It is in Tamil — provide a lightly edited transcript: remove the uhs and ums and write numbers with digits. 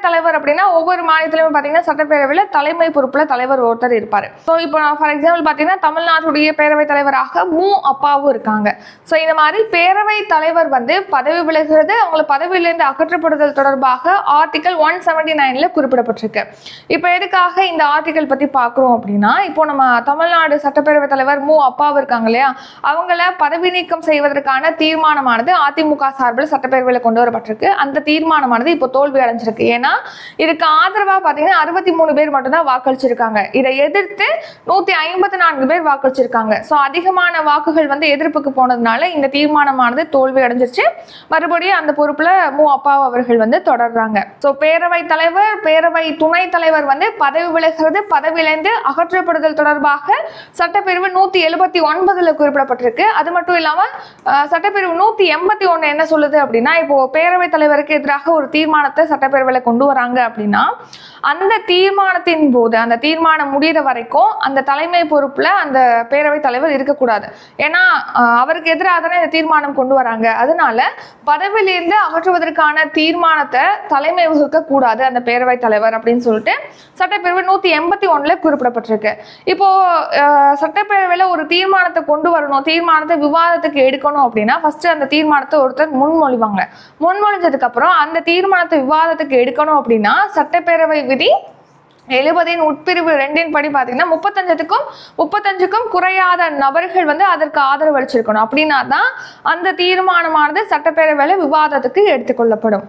தலைவர் அப்படின்னா ஒவ்வொரு மாநிலத்திலுமே பார்த்தீங்கன்னா சட்டப்பேரவையில் தலைமை பொறுப்புல தலைவர் ஒருத்தர் இருப்பாரு. ஸோ இப்போ ஃபார் எக்ஸாம்பிள் பார்த்தீங்கன்னா தமிழ்நாட்டுடைய பேரவைத் தலைவராக மு அப்பாவும் இருக்காங்க. ஸோ இந்த மாதிரி பேரவைத் தலைவர் வந்து பதவி விலகிறது, அவங்களை பதவியிலிருந்து அகற்றப்படுதல் தொடர்பாக ஆர்டிகல் 179 குறிப்பிடப்பட்டிருக்கு. இப்போ எதுக்காக இந்த ஆர்டிகல் பத்தி பார்க்குறோம் அப்படின்னா, இப்போ நம்ம தமிழ்நாடு சட்டப்பேரவைத் தலைவர் மு அப்பாவும் இருக்காங்க இல்லையா, அவங்கள பதவி நீக்கம் செய்வதற்கான தீர்மானமானது அதிமுக சார்பில் சட்டப்பேரவையில் கொண்டு வரப்பட்டிருக்கு. அந்த தீர்மானமானது இப்போ தோல்வி அடைஞ்சிருக்கு. ஏன்னா இதுக்கு ஆதரவா பாத்தீங்கன்னா 63 பேர் மட்டும்தான் வாக்களிச்சிருக்காங்க. இதை எதிர்த்து 154 பேர் வாக்களிச்சிருக்காங்க. ஸோ அதிகமான வாக்குகள் வந்து எதிர்ப்புக்கு போனதுனால இந்த தீர்மானமானது தோல்வி அடைஞ்சிருச்சு. மறுபடியும் அந்த பொறுப்புல மு அப்பா அவர்கள் வந்து தொடர்றாங்க. ஸோ பேரவை தலைவர், பேரவை துணைத் தலைவர் வந்து பதவி விலகிறது, பதவியிலிருந்து அகற்றப்படுதல் தொடர்பாக சட்டப்பிரிவு 179 குறிப்பிடப்பட்டிருக்கு. அது மட்டும் இல்லாம சட்டப்பிரிவு 181 என்ன சொல்லுது அப்படின்னா, இப்போ பேரவைத் தலைவருக்கு எதிராக ஒரு தீர்மானத்தை சட்டப்பேரவையில் கொண்டு வராங்க அப்படின்னா அந்த தீர்மானத்தின் போது, அந்த தீர்மானம் முடிகிற வரைக்கும் அந்த தலைமை பொறுப்புல அந்த பேரவைத் தலைவர் இருக்கக்கூடாது. ஏன்னா அவருக்கு எதிராக தானே இந்த தீர்மானம் கொண்டு வராங்க. அதனால பதவியிலிருந்து அகற்றுவதற்கான தீர்மானத்தை தலைமை வகுக்க கூடாது அந்த பேரவைத் தலைவர் அப்படின்னு சொல்லிட்டு சட்டப்பிரிவு 181 குறிப்பிடப்பட்டிருக்கு. இப்போ சட்டப்பேரவையில் ஒரு தீர்மானத்தை கொண்டு வரணும், தீர்மானத்தை விவாதத்துக்கு எடுக்கணும் அப்படின்னா ஃபர்ஸ்ட் அந்த தீர்மானத்தை ஒருத்தர் முன்மொழிவாங்க. முன்மொழிஞ்சதுக்கு அப்புறம் அந்த தீர்மானத்தை விவாதத்துக்கு எடுக்கணும் அப்படின்னா சட்டப்பேரவை விதி 70 உட்பிரிவு 2 படி பாத்தீங்கன்னா 35க்கும் குறையாத நபர்கள் வந்து அதற்கு ஆதரவு அளிச்சிருக்கணும். அப்படின்னா தான் அந்த தீர்மானமானது சட்டப்பேரவையில விவாதத்துக்கு எடுத்துக்கொள்ளப்படும்.